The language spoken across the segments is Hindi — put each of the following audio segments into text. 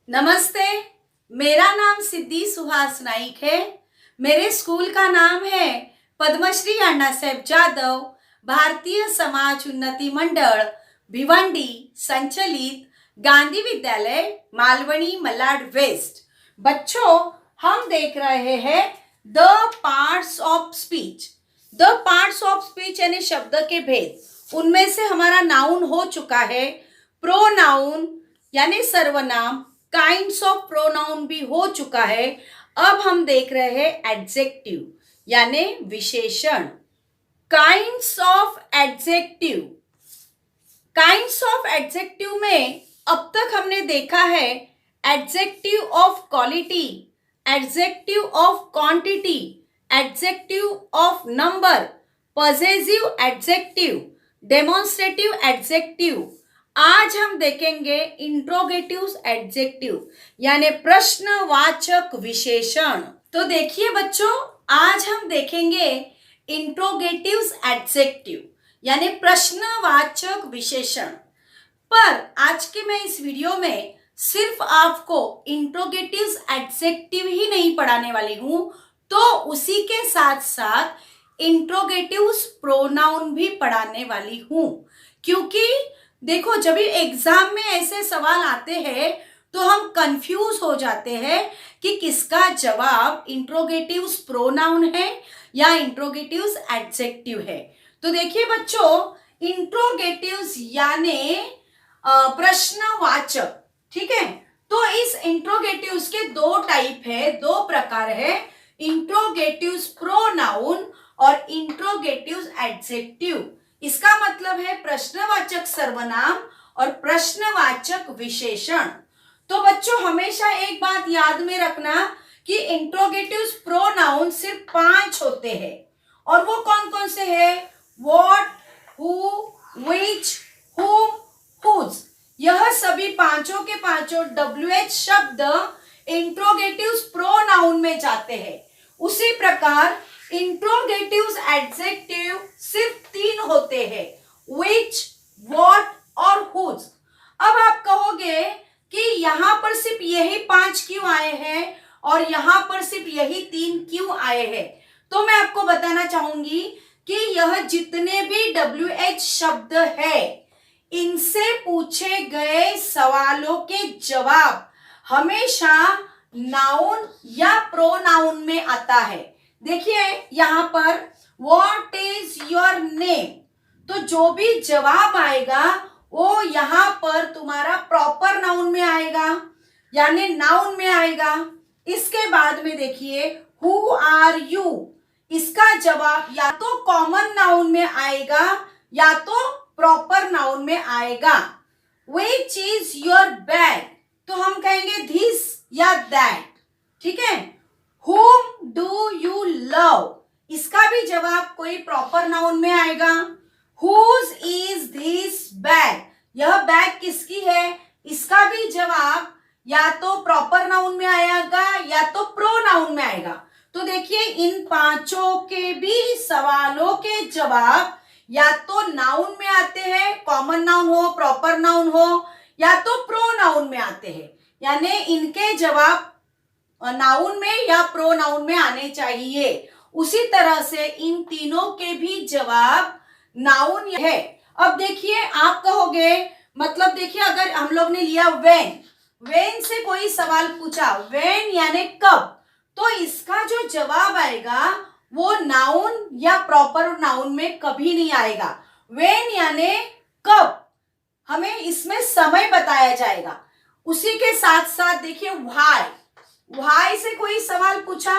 नमस्ते। मेरा नाम सिद्धि सुहास नाइक है। मेरे स्कूल का नाम है पद्मश्री अण्णा साहेब जाधव भारतीय समाज उन्नति मंडल भिवंडी संचलित गांधी विद्यालय मालवनी मलाड वेस्ट। बच्चों, हम देख रहे हैं the parts of speech. The parts of speech यानी शब्द के भेद। उनमें से हमारा नाउन हो चुका है, प्रोनाउन यानी सर्वनाम, काइंड्स ऑफ प्रोनाउन भी हो चुका है। अब हम देख रहे हैं एडजेक्टिव यानी विशेषण। Kinds of adjective. Kinds of adjective में अब तक हमने देखा है adjective of quality, adjective of quantity, adjective of number, possessive adjective, demonstrative adjective. आज हम देखेंगे इंट्रोगेटिव एडजेक्टिव यानी प्रश्नवाचक विशेषण। तो देखिए बच्चों, आज हम देखेंगे इंट्रोगेटिव एडजेक्टिव यानी प्रश्नवाचक विशेषण। पर आज के मैं इस वीडियो में सिर्फ आपको इंट्रोगेटिव एडजेक्टिव ही नहीं पढ़ाने वाली हूं, तो उसी के साथ साथ इंट्रोगेटिव प्रोनाउन भी पढ़ाने वाली हूं। क्योंकि देखो, जब भी एग्जाम में ऐसे सवाल आते हैं तो हम कंफ्यूज हो जाते हैं कि किसका जवाब इंट्रोगेटिव प्रोनाउन है या इंट्रोगेटिव एडजेक्टिव है। तो देखिए बच्चों, इंट्रोगेटिव यानी प्रश्नवाचक, ठीक है। तो इस इंट्रोगेटिव के दो टाइप है, दो प्रकार है, इंट्रोगेटिव प्रोनाउन और इंट्रोगेटिव एडजेक्टिव। इसका मतलब है प्रश्नवाचक सर्वनाम और प्रश्नवाचक विशेषण। तो बच्चों, हमेशा एक बात याद में रखना कि इंट्रोगेटिव प्रोनाउन सिर्फ 5 होते हैं। और वो कौन कौन से हैं? व्हाट, हु, व्हिच, हुम, हुज। यह सभी पांचों के पांचों WH शब्द इंट्रोगेटिव प्रोनाउन में जाते हैं। उसी प्रकार इंट्रोगेटिव एडजेक्टिव सिर्फ 3 होते हैं, which, what और whose। अब आप कहोगे कि यहां पर सिर्फ यही 5 क्यों आए हैं और यहां पर सिर्फ यही 3 क्यों आए हैं? तो मैं आपको बताना चाहूंगी कि यह जितने भी WH शब्द है, इनसे पूछे गए सवालों के जवाब हमेशा नाउन या प्रोनाउन में आता है। देखिए यहां पर व्हाट इज योर नेम, तो जो भी जवाब आएगा वो यहां पर तुम्हारा प्रॉपर नाउन में आएगा यानी नाउन में आएगा। इसके बाद में देखिए हु आर यू, इसका जवाब या तो कॉमन नाउन में आएगा या तो प्रॉपर नाउन में आएगा। व्हिच इज योर बैग, तो हम कहेंगे दिस या दैट, ठीक है। Whom do you love, इसका भी जवाब कोई प्रॉपर नाउन में आएगा। Whose is this bag, यह बैग किसकी है, इसका भी जवाब या तो प्रॉपर नाउन में आएगा या तो प्रोनाउन में आएगा। तो देखिए इन पांचों के भी सवालों के जवाब या तो नाउन में आते हैं, कॉमन नाउन हो, प्रॉपर नाउन हो, या तो प्रोनाउन में आते हैं। यानी इनके जवाब नाउन में या प्रोनाउन में आने चाहिए। उसी तरह से इन तीनों के भी जवाब नाउन है। अब देखिए आप कहोगे, मतलब देखिए अगर हम लोग ने लिया व्हेन से कोई सवाल पूछा, व्हेन यानी कब, तो इसका जो जवाब आएगा वो नाउन या प्रॉपर नाउन में कभी नहीं आएगा। व्हेन यानी कब, हमें इसमें समय बताया जाएगा। उसी के साथ साथ देखिए व्हाई से कोई सवाल पूछा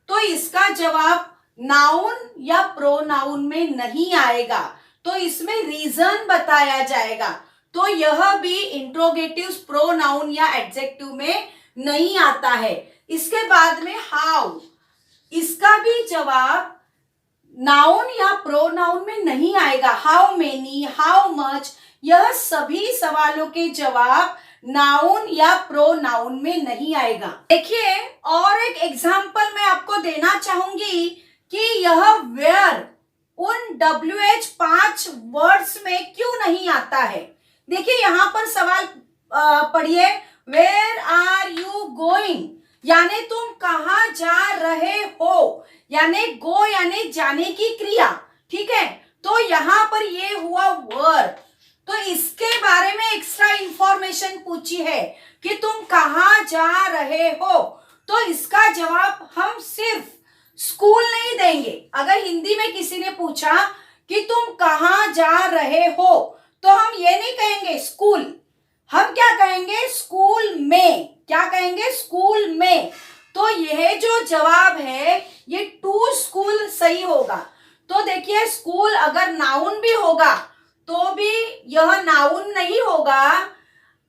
तो इसका जवाब नाउन या प्रोनाउन में नहीं आएगा, तो इसमें रीजन बताया जाएगा। तो यह भी इंट्रोगेटिव प्रोनाउन या एडजेक्टिव में नहीं आता है। इसके बाद में हाउ, इसका भी जवाब नाउन या प्रोनाउन में नहीं आएगा। हाउ मेनी, हाउ मच, यह सभी सवालों के जवाब नाउन या प्रोनाउन में नहीं आएगा। देखिए और एक एग्जाम्पल मैं आपको देना चाहूंगी कि यह वेयर उन WH 5 वर्ड्स में क्यों नहीं आता है। देखिए यहां पर सवाल पढ़िए, वेयर आर यू गोइंग, यानी तुम कहाँ जा रहे हो, यानी गो यानी जाने की क्रिया, ठीक है। तो यहाँ पर ये हुआ वर्ब, तो इसके बारे में एक्स्ट्रा इंफॉर्मेशन पूछी है कि तुम कहाँ जा रहे हो, तो इसका जवाब हम सिर्फ स्कूल नहीं देंगे। अगर हिंदी में किसी ने पूछा कि तुम कहाँ जा रहे हो, तो हम ये नहीं कहेंगे स्कूल, हम क्या कहेंगे स्कूल में, क्या कहेंगे स्कूल में। तो यह जो जवाब है ये टू स्कूल सही होगा। तो देखिए स्कूल अगर नाउन भी होगा तो भी यह नाउन नहीं होगा।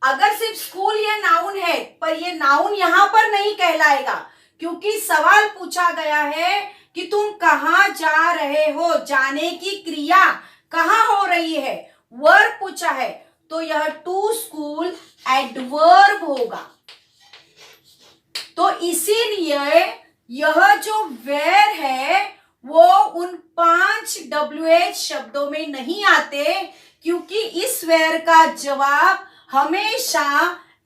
अगर सिर्फ स्कूल ये नाउन है, पर ये नाउन यहां पर नहीं कहलाएगा, क्योंकि सवाल पूछा गया है कि तुम कहाँ जा रहे हो, जाने की क्रिया कहाँ हो रही है, वर्ब पूछा है, तो यह टू स्कूल एडवर्ब होगा। तो इसीलिए यह जो वेयर है वो उन 5 WH शब्दों में नहीं आते, क्योंकि इस वेयर का जवाब हमेशा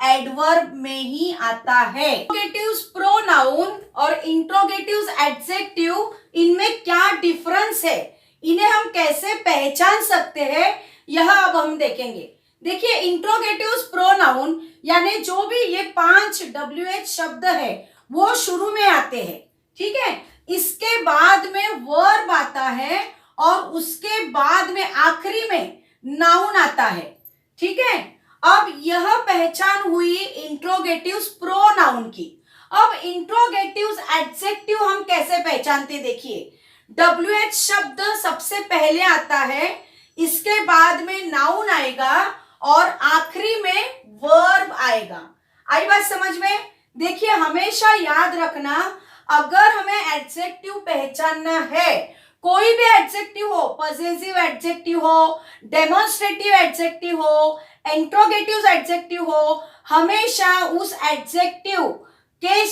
एडवर्ब में ही आता है। इंट्रोगेटिव्स प्रोनाउन और इंट्रोगेटिव्स एडजेक्टिव, इनमें क्या डिफरेंस है, इन्हें हम कैसे पहचान सकते हैं, यह अब हम देखेंगे। देखिए इंट्रोगेटिव्स प्रोनाउन यानी जो भी ये 5 WH शब्द है वो शुरू में आते हैं, ठीक है। इसके बाद में वर्ब आता है और उसके बाद में आखिरी में नाउन आता है, ठीक है। अब यह पहचान हुई इंट्रोगेटिव्स प्रोनाउन की। अब इंट्रोगेटिव्स एडजेक्टिव हम कैसे पहचानते, देखिए WH शब्द सबसे पहले आता है, इसके बाद में नाउन आएगा और आखिरी में वर्ब आएगा। आई बात समझ में। देखिए हमेशा याद रखना, अगर हमें एडजेक्टिव पहचानना है, कोई भी एडजेक्टिव हो, पॉसेसिव एडजेक्टिव हो, डेमोन्स्ट्रेटिव एडजेक्टिव हो, इंट्रोगेटिव एडजेक्टिव हो, हमेशा उस एडजेक्टिव के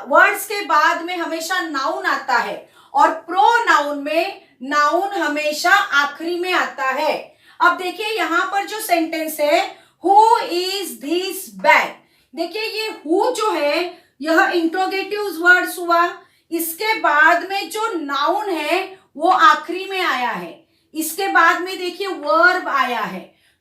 वर्ड्स के बाद में हमेशा नाउन आता है और प्रोनाउन में नाउन हमेशा आखिरी में आता है। अब देखिए यहां पर जो सेंटेंस है, हु इज दिस बैग, देखिए ये हु जो है यह इंट्रोगेटिव वर्ड्स हुआ, इसके बाद में जो नाउन है वो आखिरी में आया है, इसके बाद में देखिए वर्ब आया है।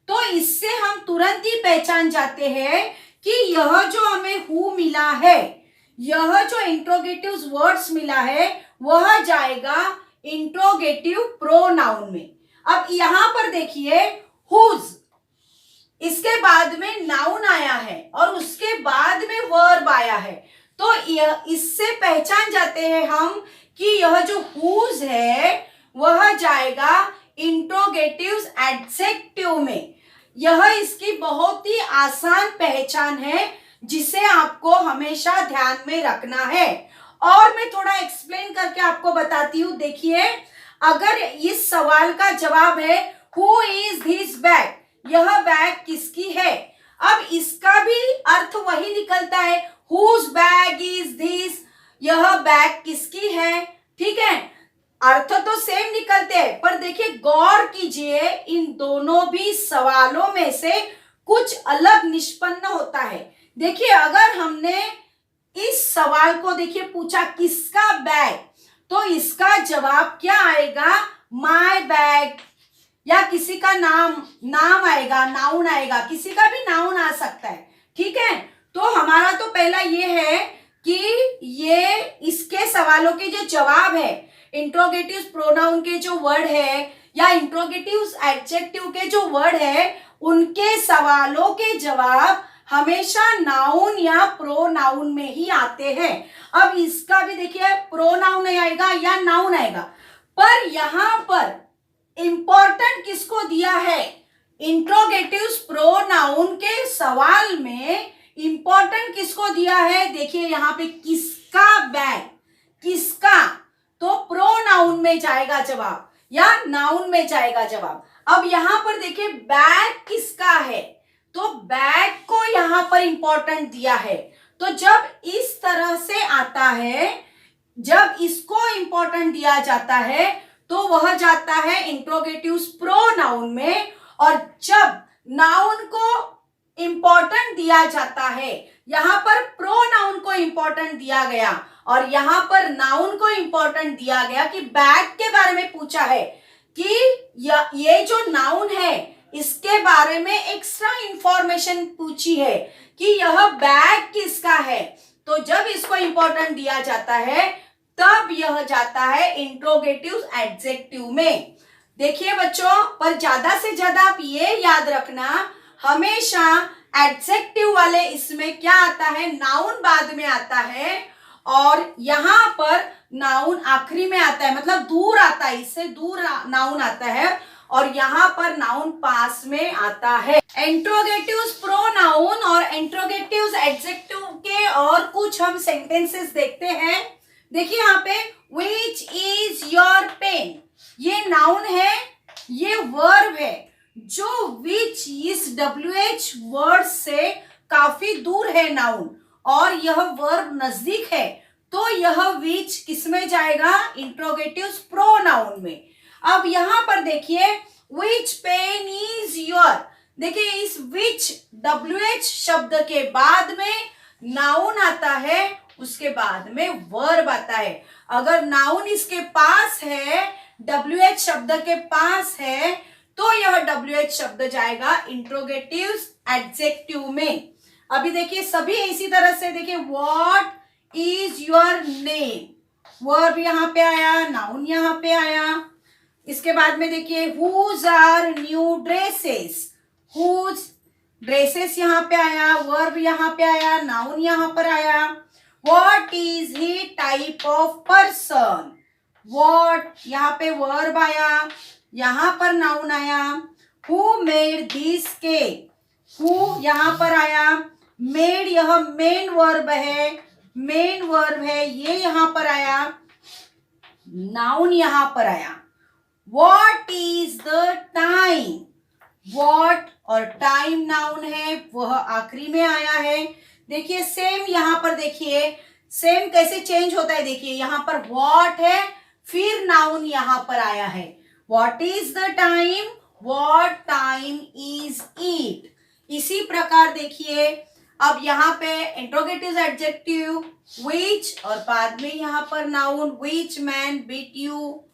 तो इससे हम तुरंत ही पहचान जाते हैं कि यह जो हमें हु मिला है, यह जो इंट्रोगेटिव वर्ड्स मिला है वह जाएगा इंट्रोगेटिव प्रोनाउन में। अब यहां पर देखिए हुज, इसके बाद में नाउन आया है और उसके बाद में वर्ब आया है, तो इससे पहचान जाते हैं हम कि यह जो हुज है वह जाएगा इंट्रोगेटिव एडजेक्टिव में। यह इसकी बहुत ही आसान पहचान है जिसे आपको हमेशा ध्यान में रखना है। और मैं थोड़ा एक्सप्लेन करके आपको बताती हूँ। देखिए अगर इस सवाल का जवाब है हु इज दिस बैग, यह बैग किसकी है, अब इसका भी अर्थ वही निकलता है, हुज बैग इज दिस, यह बैग किसकी है, ठीक है। अर्थ तो सेम निकलते हैं, पर देखिए गौर कीजिए इन दोनों भी सवालों में से कुछ अलग निष्पन्न होता है। देखिए अगर हमने इस सवाल को देखिए पूछा किसका बैग, तो इसका जवाब क्या आएगा, माय बैग, या किसी का नाम आएगा, नाउन आएगा, किसी का भी नाउन आ सकता है, ठीक है। तो हमारा तो पहला ये है कि ये इसके सवालों के जो जवाब है, इंट्रोगेटिव प्रोनाउन के जो वर्ड है या इंट्रोगेटिव एडजेक्टिव के जो वर्ड है, उनके सवालों के जवाब हमेशा नाउन या प्रोनाउन में ही आते हैं। अब इसका भी देखिए प्रोनाउन आएगा या नाउन आएगा, पर यहां पर इंपॉर्टेंट किसको दिया है, इंट्रोगेटिव प्रोनाउन के सवाल में इंपॉर्टेंट किसको दिया है, देखिए यहां पे किसका बैग, किसका, तो प्रोनाउन में जाएगा जवाब या नाउन में जाएगा जवाब। अब यहां पर देखिए बैग किसका है, तो बैग को यहां पर इंपॉर्टेंट दिया है। तो जब इस तरह से आता है, जब इसको इंपॉर्टेंट दिया जाता है तो वह जाता है इंट्रोगेटिव प्रोनाउन में, और जब नाउन को इंपॉर्टेंट दिया जाता है। यहां पर प्रोनाउन को इंपॉर्टेंट दिया गया और यहां पर नाउन को इंपॉर्टेंट दिया गया कि बैग के बारे में पूछा है कि ये जो नाउन है इसके बारे में एक्स्ट्रा इंफॉर्मेशन पूछी है कि यह बैग किसका है। तो जब इसको इंपॉर्टेंट दिया जाता है तब यह जाता है इंट्रोगेटिव एडजेक्टिव में। देखिए बच्चों, पर ज्यादा से ज्यादा आप ये याद रखना, हमेशा एडजेक्टिव वाले इसमें क्या आता है, नाउन बाद में आता है और यहाँ पर नाउन आखिरी में आता है, मतलब दूर आता है, इससे दूर नाउन आता है और यहाँ पर नाउन पास में आता है। इंट्रोगेटिव्स प्रोनाउन और इंट्रोगेटिव्स एडजेक्टिव के और कुछ हम सेंटेंसेस देखते हैं। देखिए यहाँ पे विच इज योर पेन, ये नाउन है, ये वर्ब है। जो विच इस WH वर्ड से काफी दूर है नाउन और यह वर्ब नजदीक है, तो यह विच किसमें जाएगा, इंट्रोगेटिव्स प्रोनाउन में। अब यहां पर देखिए विच पेन इज योर, देखिए इस विच WH शब्द के बाद में नाउन आता है, उसके बाद में वर्ब आता है। अगर नाउन इसके पास है, WH शब्द के पास है, तो यह WH शब्द जाएगा इंट्रोगेटिव्स एडजेक्टिव में। अभी देखिए सभी इसी तरह से, देखिए what is your name, verb यहाँ पे आया, नाउन यहाँ पे आया। इसके बाद में देखिए whose are new dresses, whose dresses यहाँ पे आया, वर्ब यहाँ पे आया, नाउन यहाँ पर आया। What is he type of person, what यहाँ पे वर्ब आया, यहाँ पर नाउन आया। Who made this cake, who यहाँ पर आया, मेड यह मेन वर्ब है, मेन वर्ब है, ये यहाँ पर आया, नाउन यहाँ पर आया। What is the time, what और टाइम नाउन है, वह आखिरी में आया है। देखिए सेम यहाँ पर, देखिए सेम कैसे चेंज होता है, देखिए यहाँ पर व्हाट है, फिर नाउन यहाँ पर आया है। What is the time, what time is it. इसी प्रकार देखिए अब यहाँ पे इंट्रोगेटिव एडजेक्टिव विच और बाद में यहाँ पर noun, which man beat you,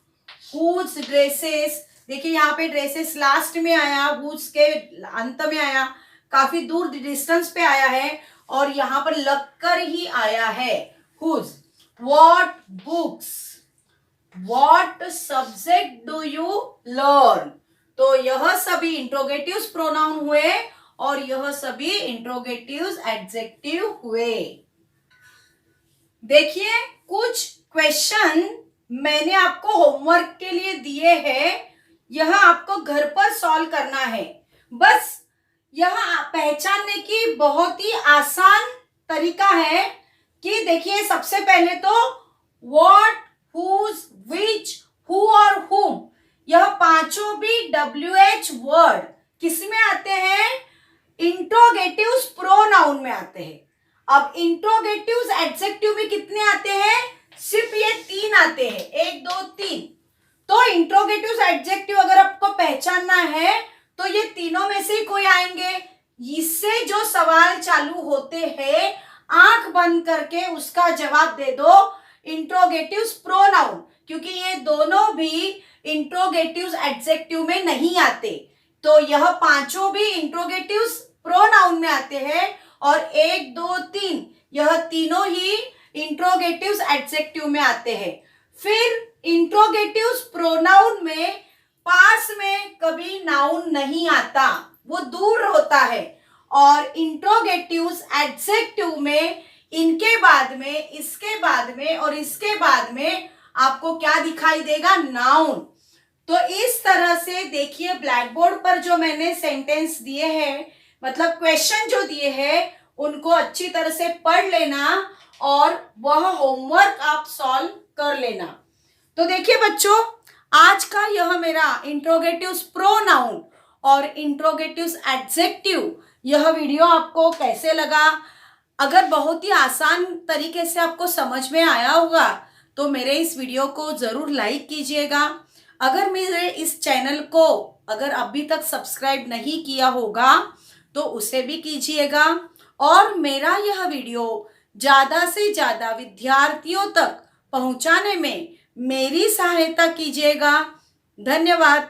whose dresses, देखिए यहाँ पे ड्रेसेस लास्ट में आया, हुज के अंत में आया, काफी दूर डिस्टेंस पे आया है और यहाँ पर लगकर ही आया है whose. What books, what subject do you learn, तो यह सभी इंट्रोगेटिव्स प्रोनाउन हुए और यह सभी इंट्रोगेटिव्स एडजेक्टिव हुए। देखिए कुछ क्वेश्चन मैंने आपको होमवर्क के लिए दिए हैं, यह आपको घर पर सॉल्व करना है। बस यह पहचानने की बहुत ही आसान तरीका है कि देखिए सबसे पहले तो व्हाट, हुज, विच, हु और हुम, यह पांचों भी WH वर्ड किसमें आते हैं, इंट्रोगेटिव्स प्रोनाउन में आते हैं। अब इंट्रोगेटिव्स एडजेक्टिव में कितने आते हैं, सिर्फ ये 3 आते हैं, 1 2 3। तो इंट्रोगेटिव्स एडजेक्टिव अगर आपको पहचानना है तो ये तीनों में से ही कोई आएंगे। इससे जो सवाल चालू होते हैं आंख बंद करके उसका जवाब दे दो इंट्रोगेटिव्स प्रोनाउन, क्योंकि ये दोनों भी इंट्रोगेटिव्स एडजेक्टिव में नहीं आते। तो यह पांचों भी इंट्रोगेटिव्स प्रोनाउन में आते हैं और 1 2 3 यह तीनों ही इंट्रोगेटिव्स एडजेक्टिव में आते हैं। फिर इंट्रोगेटिव्स प्रोनाउन में पास में कभी नाउन नहीं आता, वो दूर होता है, और इंट्रोगेटिव्स एडजेक्टिव में इनके बाद में, इसके बाद में और इसके बाद में आपको क्या दिखाई देगा, नाउन। तो इस तरह से देखिए ब्लैक बोर्ड पर जो मैंने सेंटेंस दिए हैं, मतलब क्वेश्चन जो दिए हैं, उनको अच्छी तरह से पढ़ लेना और वह होमवर्क आप सॉल्व कर लेना। तो देखिए बच्चों, आज का यह मेरा इंट्रोगेटिव्स प्रोनाउन और इंट्रोगेटिव्स एडजेक्टिव यह वीडियो आपको कैसे लगा? अगर बहुत ही आसान तरीके से आपको समझ में आया होगा तो मेरे इस वीडियो को ज़रूर लाइक कीजिएगा। अगर मेरे इस चैनल को अगर अभी तक सब्सक्राइब नहीं किया होगा तो उसे भी कीजिएगा और मेरा यह वीडियो ज़्यादा से ज़्यादा विद्यार्थियों तक पहुंचाने में मेरी सहायता कीजिएगा। धन्यवाद।